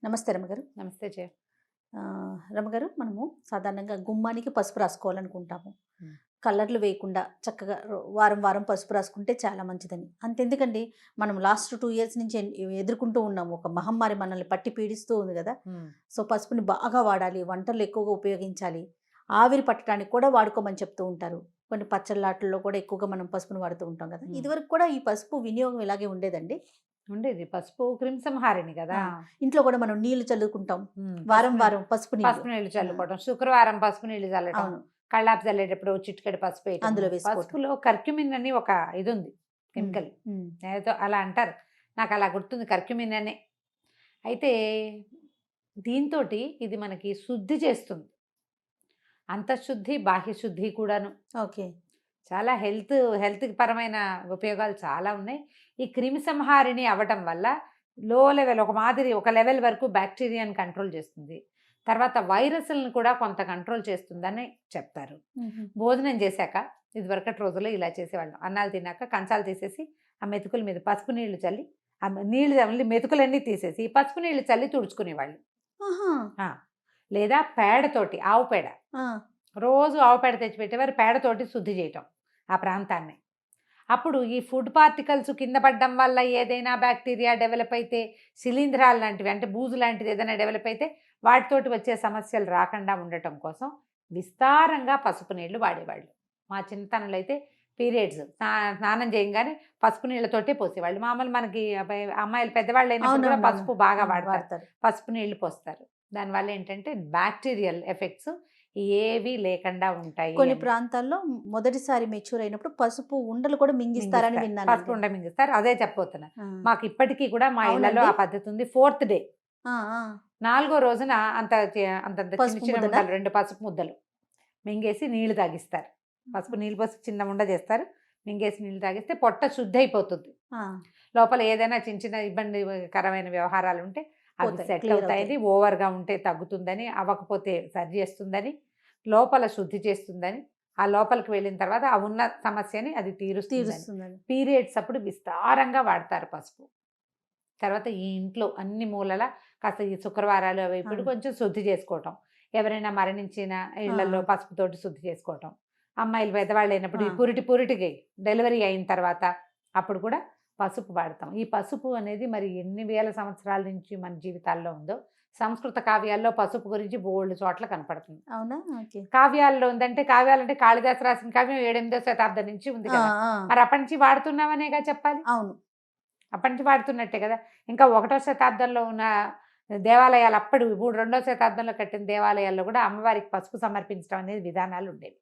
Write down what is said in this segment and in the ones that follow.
నమస్తే రమగారు. నమస్తే జయ. రమగారు, మనము సాధారణంగా గుమ్మానికి పసుపు రాసుకోవాలనుకుంటాము. హ్మ్. కలర్లు వేయకుండా చక్కగా వారం వారం పసుపు రాసుకుంటే చాలా మంచిదని. అంతెందుకండి, మనం లాస్ట్ 2 ఇయర్స్ నుంచి ఎదుర్కొంటూ ఉన్నాము. ఒక మహమ్మారి మనల్ని పట్టి పీడిస్తూ ఉంది గదా! హ్మ్. సో, పసుపుని బాగా వాడాలి, వంటల్లో ఎక్కువగా ఉపయోగించాలి. ఆవిరి పట్టడానికి కూడా వాడుకోమని చెప్తూ ఉంటారు. కొన్ని పచ్చళ్ళాటల్లో కూడా ఎక్కువగా మనం పసుపుని వాడుతూ ఉంటాం గదా! హ్మ్. ఇదివరకు కూడా ఈ పసుపు వినియోగం ఇలాగే ఉండేదండి? ఉండేది. పసుపు క్రిమిసంహారిణి ఆ! గదా! ఇంట్లో కూడా మనం నీళ్లు చల్లుకుంటాం. వారం పసుపు వారం పసుపు నీళ్లు. పసుపు నీళ్ళు ఆ! చల్లుకోవటం, శుక్రవారం పసుపు నీళ్ళు చల్లటం, అవును. కళ్ళాపు చల్లేటప్పుడు చిటికెడు పసుపేయటము. అందులో వేసుకోవటం. పసుపులో కర్క్యుమిన్ అని ఒక ఇదుంది, హ్మ్. కెమికల్. హ్మ్. ఏదో అలా అంటారు. నాకలా గుర్తుంది, కర్క్యుమిన్ అనే. అయితే దీంతోటి ఇది మనకి శుద్ధి చేస్తుంది. అంతఃశుద్ధి, బాహ్య శుద్ధి కూడాను. ఓకే. చాలా హెల్త్ పరమైన ఉపయోగాలు చాలా ఉన్నాయి. ఈ క్రిమి సంహారిణి అవ్వటం వల్ల లో లెవెల్ ఒక లెవెల్ వరకు బ్యాక్టీరియాని కంట్రోల్ చేస్తుంది. తర్వాత వైరస్‌లను కూడా కొంత కంట్రోల్ చేస్తుందని చెప్తారు. హుహు. భోజనం చేశాక ఇదివరకటి రోజుల్లో ఇలా చేసేవాళ్ళం. అన్నాలు తిన్నాక కంచాలు తీసేసి ఆ మెతుకుల మీద పసుపు నీళ్లు చల్లి, నీళ్ళు ఓన్లీ మెతుకులన్నీ తీసేసి ఈ పసుపు నీళ్లు చల్లి తుడుచుకునేవాళ్ళు. ఆహా! ఆ! లేదా పేడతోటి, ఆవు పేడ. ఆ! రోజు ఆవు పేడ తెచ్చిపెట్టేవారు, పేడతోటి శుద్ధి చేయటం ఆ ప్రాంతాన్ని. అప్పుడు ఈ ఫుడ్ పార్టికల్స్ కింద పడ్డం వల్ల ఏదైనా బ్యాక్టీరియా డెవలప్ అయితే, శిలీంధ్రాలు లాంటివి అంటే బూజు లాంటిది ఏదైనా డెవలప్ అయితే వాటితోటి వచ్చే సమస్యలు రాకుండా ఉండటం కోసం విస్తారంగా పసుపు నీళ్లు వాడేవాళ్ళు. మా చిన్నతనంలో అయితే పీరియడ్స్ స్నానం చేయంగానే పసుపు నీళ్ళతోటే పోసేవాళ్ళు. మామూలు మనకి అమ్మాయిలు పెద్దవాళ్ళు అయినప్పుడు కూడా అవునవునవును. పసుపు బాగా అవును. వాడతారు. వాడతారు. పసుపు నీళ్లు పోస్తారు. దానివల్ల ఏంటంటే బ్యాక్టీరియల్ ఎఫెక్ట్స్ ఏవి లేకుండా ఉంటాయి కొన్ని అని. ప్రాంతాల్లో మొదటిసారి మెచ్యూర్ అయినప్పుడు పసుపు ఉండలు కూడా మింగిస్తారని మింగిస్తారు. పసుపు విన్నానండి. ఉండ మింగిస్తారు. అదే చెప్పబోతున్నా. ఆ! మాకు ఇప్పటికీ కూడా మా ఇళ్లలో అవునండి. ఆ పద్ధతి ఉంది. ఫోర్త్ డే, ఆ! ఆ! 4గో రోజున అంతంత చిన్న పసుపు చిన్న ముద్దనా? ఉండలు, 2 పసుపు ముద్దలు మింగేసి నీళ్లు తాగిస్తారు. పసుపు నీళ్ళు పోసి చిన్న ఉండ చేస్తారు. మింగేసి నీళ్లు తాగిస్తే పొట్ట శుద్ధి అయిపోతుంది. ఆ! లోపల ఏదైనా చిన్న చిన్న ఇబ్బందికరమైన వ్యవహారాలు ఉంటే అవి పోతాయి. సెట్ క్లియర్ అవుతాయి. అవుతాయని, ఓవర్‌గా ఉంటే తగ్గుతుందని, అవ్వకపోతే సరి చేస్తుందని, లోపల శుద్ధి చేస్తుందని, ఆ లోపలికి వెళ్ళిన తర్వాత ఆ ఉన్న సమస్యని అది తీరుస్తుందని. తీరుస్తుందని. పీరియడ్స్ అప్పుడు విస్తారంగా వాడతారు పసుపు. తర్వాత ఈ ఇంట్లో అన్ని మూలల కాస్త ఈ శుక్రవారాలు అవి ఆ! ఇప్పుడు కొంచెం శుద్ధి చేసుకోవటం. ఎవరైనా మరణించిన ఆ! ఇళ్లలో ఆ! పసుపుతోటి శుద్ధి చేసుకోవటం. అమ్మాయిలు పెద్దవాళ్ళు అయినప్పుడు ఆ! ఈ పురిటికి డెలివరీ అయిన తర్వాత అప్పుడు కూడా పసుపు వాడతాం. ఈ పసుపు అనేది మరి ఎన్ని వేల సంవత్సరాల నుంచి మన జీవితాల్లో ఉందో, సంస్కృత కావ్యాల్లో పసుపు గురించి బోలెడు చోట్ల కనపడుతుంది. అవునా? ఓకే. కావ్యాల్లో ఉందంటే, కావ్యాలంటే కాళిదాసు రాసిన కావ్యం 7, 8వ శతాబ్దం నుంచి ఉంది ఆ! కదా! ఆ! మరి అప్పటి నుంచి వాడుతున్నామనేగా చెప్పాలి. అవును. అప్పటి నుంచి వాడుతున్నట్టే కదా! ఇంకా 1వ శతాబ్దంలో ఉన్న దేవాలయాలు, అప్పుడు ఇప్పుడు 2వ శతాబ్దంలో కట్టిన దేవాలయాల్లో కూడా అమ్మవారికి పసుపు సమర్పించడం అనేది విధానాలు ఉండేవి.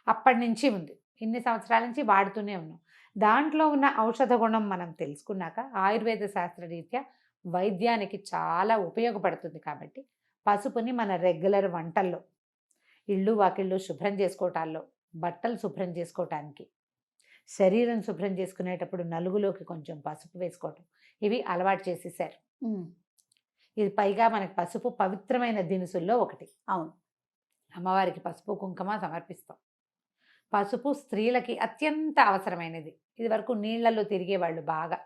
అప్పటి నుంచి ఉంది. ఇన్ని సంవత్సరాల నుంచి వాడుతూనే ఉన్నాం. దాంట్లో ఉన్న ఔషధ గుణం మనం తెలుసుకున్నాక ఆయుర్వేద శాస్త్రరీత్యా వైద్యానికి చాలా ఉపయోగపడుతుంది కాబట్టి పసుపుని మన రెగ్యులర్ వంటల్లో, ఇళ్ళు వాకిళ్ళు శుభ్రం చేసుకోవటాల్లో, బట్టలు శుభ్రం చేసుకోవటానికి, శరీరం శుభ్రం చేసుకునేటప్పుడు నలుగులోకి కొంచెం పసుపు వేసుకోవటం, ఇవి అలవాటు చేసేసారు. హ్మ్. ఇది పైగా మనకి పసుపు పవిత్రమైన దినుసుల్లో ఒకటి. అవును. అమ్మవారికి పసుపు కుంకుమ సమర్పిస్తాం. పసుపు స్త్రీలకి అత్యంత అవసరమైనది. ఇదివరకు నీళ్లలో తిరిగేవాళ్ళు బాగా.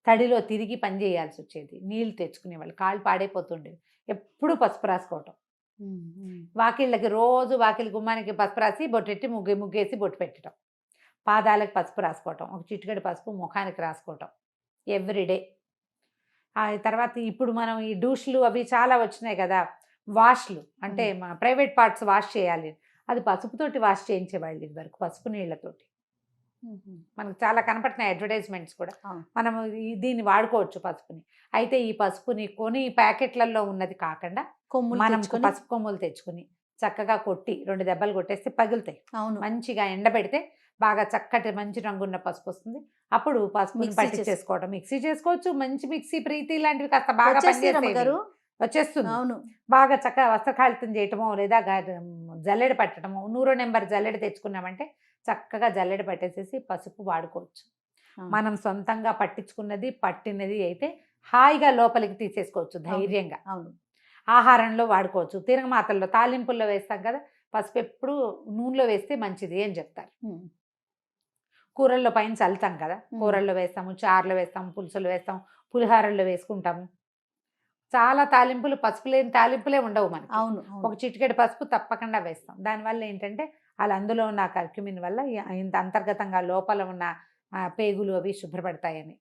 తడిలో తిరిగి పని చేయాల్సి వచ్చేది. నీళ్లు తెచ్చుకునేవాళ్ళు. కాళ్ళు పాడైపోతుండేవి. ఎప్పుడూ పసుపు రాసుకోవటం. హ్మ్. హ్మ్. వాకిళ్ళకి రోజు వాకిలి గుమ్మానికి పసుపు రాసి బొట్టెట్టి ముగ్గేసి బొట్టు పెట్టడం. పాదాలకు పసుపు రాసుకోవటం. ఒక చిటికెడు పసుపు ముఖానికి రాసుకోవటం. ఎవ్రీడే. ఆ తర్వాత ఇప్పుడు మనం ఈ డూష్‌లు అవి చాలా వచ్చినాయి కదా! వాష్‌లు అంటే హ్మ్. మన ప్రైవేట్ పార్ట్స్ వాష్ చేయాలి. అది పసుపుతోటి వాష్ చేయించేవాళ్ళు ఇదివరకు, పసుపు నీళ్ళతోటి. హుహు. మనకు చాలా కనపడుతున్నాయి అడ్వర్టైజ్మెంట్స్ కూడా. అవును. మనము దీన్ని వాడుకోవచ్చు పసుపుని. అయితే ఈ పసుపుని కొని ప్యాకెట్లలో ఉన్నది కాకుండా కొమ్ములు మనం తెచ్చుకొని. పసుపు కొమ్ములు తెచ్చుకొని చక్కగా కొట్టి 2 దెబ్బలు కొట్టేస్తే పగులుతాయి. అవును. మంచిగా ఎండబెడితే బాగా చక్కటి మంచి రంగున్న పసుపు వస్తుంది. అప్పుడు పసుపుని మిక్సీ చేసి పట్టించేసుకోవడం. మిక్సీ చేసుకోవచ్చు. మంచి మిక్సీ, ప్రీతి లాంటివి కాస్త బాగా వచ్చేస్తాయి పనిచేసేవి రమ్మగారు. వచ్చేస్తుంది. అవును. బాగా చక్కగా వస్త్రకాళితం చేయటమో లేదా జల్లెడ పట్టడమో, నూరో నెంబర్ జల్లెడ తెచ్చుకున్నామంటే చక్కగా జల్లెడ పట్టేసేసి పసుపు వాడుకోవచ్చు. ఆ! మనం సొంతంగా పట్టించుకున్నది, పట్టినది అయితే హాయిగా లోపలికి తీసేసుకోవచ్చు అవును. ధైర్యంగా. అవును. ఆహారంలో వాడుకోవచ్చు. తిరగమాతల్లో, తాలింపుల్లో వేస్తాం కదా! పసుపు ఎప్పుడు నూనెలో వేస్తే మంచిది అని చెప్తారు. హ్మ్. కూరల్లో పైన చల్లుతాం కదా! హ్మ్. కూరల్లో వేస్తాము, చారులో వేస్తాము, పులుసులో వేస్తాం, పులిహోరల్లో వేసుకుంటాము. చాలా తాలింపులు, పసుపు లేని తాలింపులే ఉండవు మనకి. అవును ఒక చిటికెడు పసుపు తప్పకుండా వేస్తాం. దానివల్ల ఏంటంటే అలా అందులో ఉన్న కర్క్యూమిన్ వల్ల ఇంత అంతర్గతంగా లోపల ఉన్న పేగులు అవి శుభ్రపడతాయని.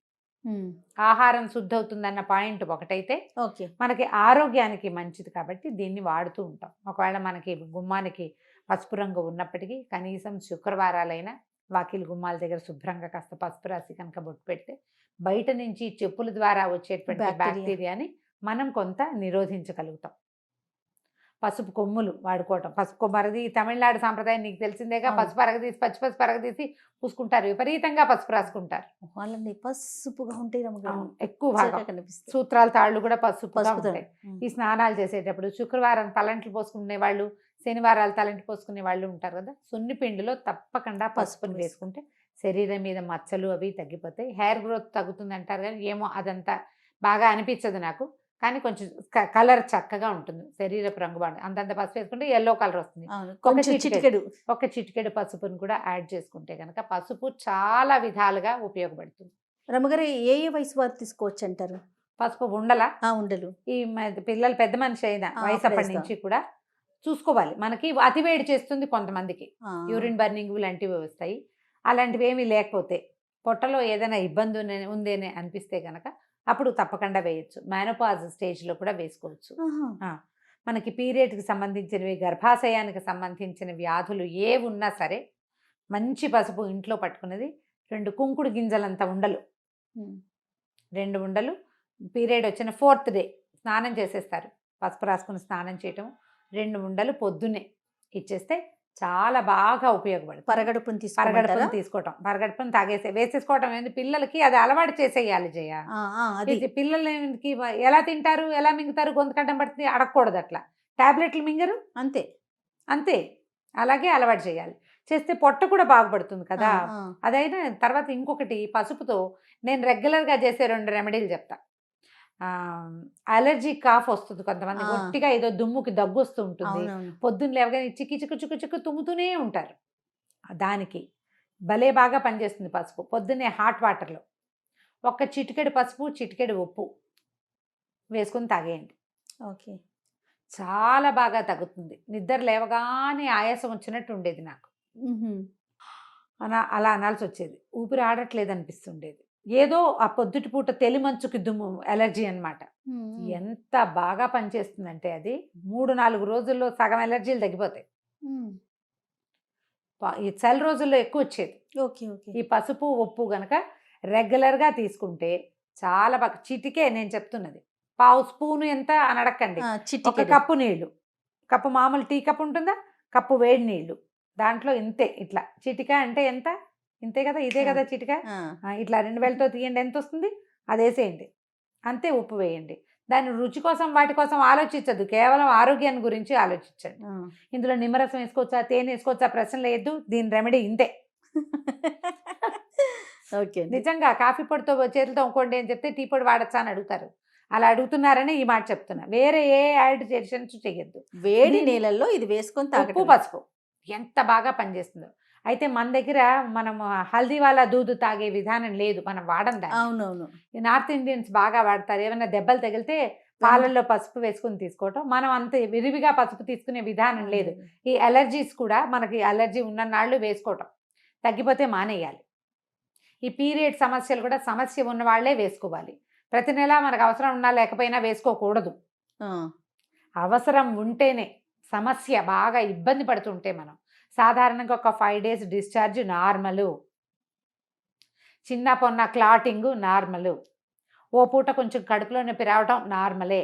ఆహారం శుద్ధి అవుతుందన్న పాయింట్ ఒకటైతే ఓకే. మనకి ఆరోగ్యానికి మంచిది కాబట్టి దీన్ని వాడుతూ ఉంటాం. ఒకవేళ మనకి గుమ్మానికి పసుపు రంగు ఉన్నప్పటికీ కనీసం శుక్రవారాలైనా వాకిలి గుమ్మాల దగ్గర శుభ్రంగా కాస్త పసుపు రాసి కనుక బొట్టు పెడితే బయట నుంచి చెప్పుల ద్వారా వచ్చేటువంటి బ్యాక్టీరియాని మనం కొంత నిరోధించగలుగుతాం. పసుపు కొమ్ములు వాడుకోవటం. పసుపు కొమ్మరది తమిళనాడు సాంప్రదాయం నీకు తెలిసిందేగా. పసుపు అరగదీసి పసుపు అరగదీసి పూసుకుంటారు, విపరీతంగా పసుపు రాసుకుంటారు. వాళ్ళని పసుపుగా ఉంటాయి ఎక్కువ భాగం కనిపిస్తుంది. సూత్రాల తాళ్ళు కూడా పసుపుగా ఉంటాయి. ఈ స్నానాలు చేసేటప్పుడు శుక్రవారం తలంట్లు పోసుకునే వాళ్ళు, శనివారాలు తలంటి పోసుకునే వాళ్ళు ఉంటారు కదా, సున్ని పిండిలో తప్పకుండా పసుపుని వేసుకుంటే శరీరం మీద మచ్చలు అవి తగ్గిపోతాయి. హెయిర్ గ్రోత్ తగ్గుతుంది అంటారు కానీ ఏమో అదంతా బాగా అనిపించదు నాకు. కానీ కొంచెం కలర్ చక్కగా ఉంటుంది, శరీరపు రంగు బాగుంటుంది. అంతంత పసుపు వేసుకుంటే ఎల్లో కలర్ వస్తుంది. ఒక చిటికెడు పసుపుని కూడా యాడ్ చేసుకుంటే కనుక పసుపు చాలా విధాలుగా ఉపయోగపడుతుంది. రమ్మగారు ఏ వయసు వారు తీసుకోవచ్చు అంటారు పసుపు? ఉండలు ఈ పిల్లలు పెద్ద మనిషి అయిన వయసు అప్పటి నుంచి కూడా చూసుకోవాలి. మనకి అతివేడి చేస్తుంది కొంతమందికి, యూరిన్ బర్నింగ్ లాంటివి వస్తాయి. అలాంటివి ఏమీ లేకపోతే పొట్టలో ఏదైనా ఇబ్బంది ఉందేనే అనిపిస్తే కనుక అప్పుడు తప్పకుండా వేయచ్చు. మేనోపాజ్ స్టేజ్లో కూడా వేసుకోవచ్చు. మనకి పీరియడ్కి సంబంధించినవి, గర్భాశయానికి సంబంధించిన వ్యాధులు ఏ ఉన్నా సరే మంచి పసుపు ఇంట్లో పట్టుకున్నది 2 కుంకుడు గింజలంత ఉండలు, 2 ఉండలు పీరియడ్ వచ్చిన 4th డే స్నానం చేసేస్తారు. పసుపు రాసుకుని స్నానం చేయటం, 2 ఉండలు పొద్దున్నే ఇచ్చేస్తే చాలా బాగా ఉపయోగపడుతుంది. పరగడుపుని తీసుకోవటం, పరగడుపుని వేసేసుకోవటం ఏంది, పిల్లలకి అది అలవాటు చేసేయాలి జయ. పిల్లలకి ఎలా తింటారు, ఎలా మింగుతారు, గొంతు కట్టం పడుతుంది, అడగకూడదు. అట్లా టాబ్లెట్లు మింగరు, అంతే అలాగే అలవాటు చేయాలి. చేస్తే పొట్ట కూడా బాగుపడుతుంది కదా. అదైనా తర్వాత ఇంకొకటి, పసుపుతో నేను రెగ్యులర్గా చేసే 2 రెమెడీలు చెప్తా. అలర్జీ కాఫ్ వస్తుంది కొంతమంది, గట్టిగా ఏదో దుమ్ముకి దగ్గు వస్తూ ఉంటుంది, పొద్దున్న లేవగానే చిక్కి తుమ్ముతూనే ఉంటారు. దానికి భలే బాగా పనిచేస్తుంది పసుపు. పొద్దున్నే హాట్ వాటర్లో 1 చిటికెడు పసుపు, చిటికెడు ఉప్పు వేసుకొని తాగేయండి. ఓకే, చాలా బాగా తగ్గుతుంది. నిద్ర లేవగానే ఆయాసం వచ్చినట్టు ఉండేది నాకు, అలా అనాల్సి వచ్చేది. ఊపిరి ఆడట్లేదు అనిపిస్తుండేది. ఏదో ఆ పొద్దుటి పూట తెలిమంచుకి దుమ్ము ఎలర్జీ అనమాట. ఎంత బాగా పనిచేస్తుందంటే అది 3-4 రోజుల్లో సగం ఎలర్జీలు తగ్గిపోతాయి. ఈ చలి రోజుల్లో ఎక్కువ వచ్చేది. ఈ పసుపు ఉప్పు గనక రెగ్యులర్గా తీసుకుంటే చాలా బాగా. చిటికే నేను చెప్తున్నది, 1/2 స్పూను ఎంత అని అడగండి. 1 కప్పు నీళ్లు, కప్పు మామూలు టీ కప్పు ఉంటుందా, కప్పు వేడి నీళ్లు, దాంట్లో ఇంతే. ఇట్లా చిటికా అంటే ఎంత, ఇంతే కదా, ఇదే కదా చిటికా. ఇట్లా 2 వేలతో తీయండి, ఎంత వస్తుంది అది వేసేయండి, అంతే. ఉప్పు వేయండి. దాని రుచి కోసం వాటి కోసం ఆలోచించద్దు, కేవలం ఆరోగ్యాన్ని గురించి ఆలోచించండి. ఇందులో నిమ్మరసం వేసుకోవచ్చా, తేనె వేసుకోవచ్చా ప్రశ్న లేదు. దీని రెమెడీ ఇంతే. ఓకే, నిజంగా కాఫీ పొడితో చేతులతో ఇంకోండి అని చెప్తే టీ పొడి వాడచ్చా అని అడుగుతారు. అలా అడుగుతున్నారని ఈ మాట చెప్తున్నా. వేరే ఏ యాడిషన్స్ చేయొద్దు. వేడి నీళ్ళల్లో ఇది వేసుకొని ఉప్పు పసుపు ఎంత బాగా పనిచేస్తుందో. అయితే మన దగ్గర మనం హల్దీ వాళ్ళ దూదు తాగే విధానం లేదు, మనం వాడం దాన్ని. అవునవును, నార్త్ ఇండియన్స్ బాగా వాడతారు. ఏమైనా దెబ్బలు తగిలితే పాలల్లో పసుపు వేసుకుని తీసుకోవటం. మనం అంత విరివిగా పసుపు తీసుకునే విధానం లేదు. ఈ అలర్జీస్ కూడా మనకి అలర్జీ ఉన్న నాళ్ళు వేసుకోవటం, తగ్గిపోతే మానేయాలి. ఈ పీరియడ్ సమస్యలు కూడా సమస్య ఉన్న వాళ్ళే వేసుకోవాలి. ప్రతి నెల మనకు అవసరం ఉన్నా లేకపోయినా వేసుకోకూడదు. అవసరం ఉంటేనే. సమస్య బాగా ఇబ్బంది పడుతుంటే మనం సాధారణంగా ఒక 5 days డిశ్చార్జ్ నార్మలు, చిన్న పొన్న క్లాటింగ్ నార్మలు, ఓ పూట కొంచెం కడుపులో నొప్పి రావటం నార్మలే.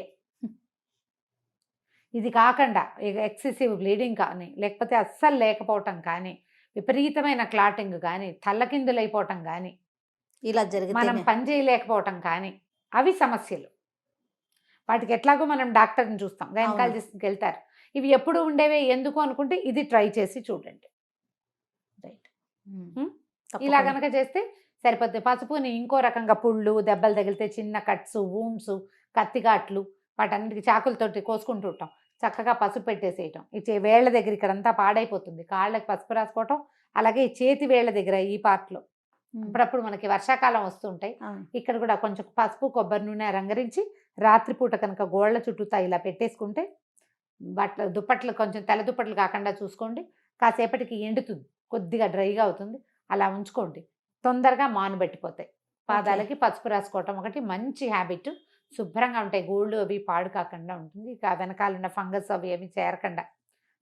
ఇది కాకుండా ఎక్సెసివ్ బ్లీడింగ్ కానీ, లేకపోతే అస్సలు లేకపోవటం కానీ, విపరీతమైన క్లాటింగ్ కానీ, తల్లకిందులైపోవటం కానీ, ఇలా జరిగితే మనం పని చేయలేకపోవటం కానీ, అవి సమస్యలు. వాటికి ఎట్లాగో మనం డాక్టర్ని చూస్తాం, గైనకాలజిస్ట్కి వెళ్తారు. ఇవి ఎప్పుడు ఉండేవే ఎందుకు అనుకుంటే ఇది ట్రై చేసి చూడండి. రైట్, ఇలా కనుక చేస్తే సరిపోతుంది. పసుపుని ఇంకో రకంగా పుళ్ళు, దెబ్బలు తగిలితే చిన్న కట్స్, వూండ్స్, కత్తిగాట్లు, వాటన్నిటికి చాకులతోటి కోసుకుంటూ ఉంటాం. చక్కగా పసుపు పెట్టేసేయటం. ఈ వేళ్ల దగ్గర ఇక్కడంతా పాడైపోతుంది, కాళ్ళకి పసుపు రాసుకోవటం. అలాగే ఈ చేతి వేళ్ల దగ్గర ఈ పార్ట్లో అప్పుడప్పుడు మనకి వర్షాకాలం వస్తుంటాయి, ఇక్కడ కూడా కొంచెం పసుపు కొబ్బరి నూనె రంగరించి రాత్రిపూట కనుక గోళ్ళ చుట్టూతా ఇలా పెట్టేసుకుంటే దుప్పట్లు కొంచెం తెల్ల దుప్పట్లు కాకుండా చూసుకోండి. కాసేపటికి ఎండుతుంది, కొద్దిగా డ్రైగా అవుతుంది. అలా ఉంచుకోండి, తొందరగా మానుబెట్టిపోతాయి. పాదాలకి పసుపు రాసుకోవటం ఒకటి మంచి హ్యాబిట్. శుభ్రంగా ఉంటాయి, గోళ్ళు అవి పాడు కాకుండా ఉంటుంది. ఇక వెనకాలన్న ఫంగస్ అవి ఏమి చేరకుండా,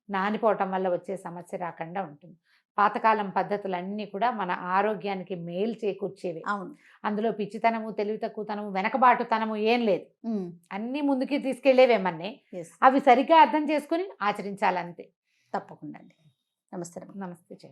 నానిపోవటం వల్ల వచ్చే సమస్య రాకుండా ఉంటుంది. పాతకాలం పద్ధతులన్నీ కూడా మన ఆరోగ్యానికి మేలు చేకూర్చేవి. అవును. అందులో పిచ్చితనము, తెలివి తక్కువతనము, వెనకబాటుతనము ఏం లేదు. ఉమ్, అన్నీ ముందుకి తీసుకెళ్లేవేమన్నీ. yes. అవి సరిగ్గా అర్థం చేసుకుని ఆచరించాలంతే. తప్పకుండా అండి. నమస్తే రమ్య. నమస్తే.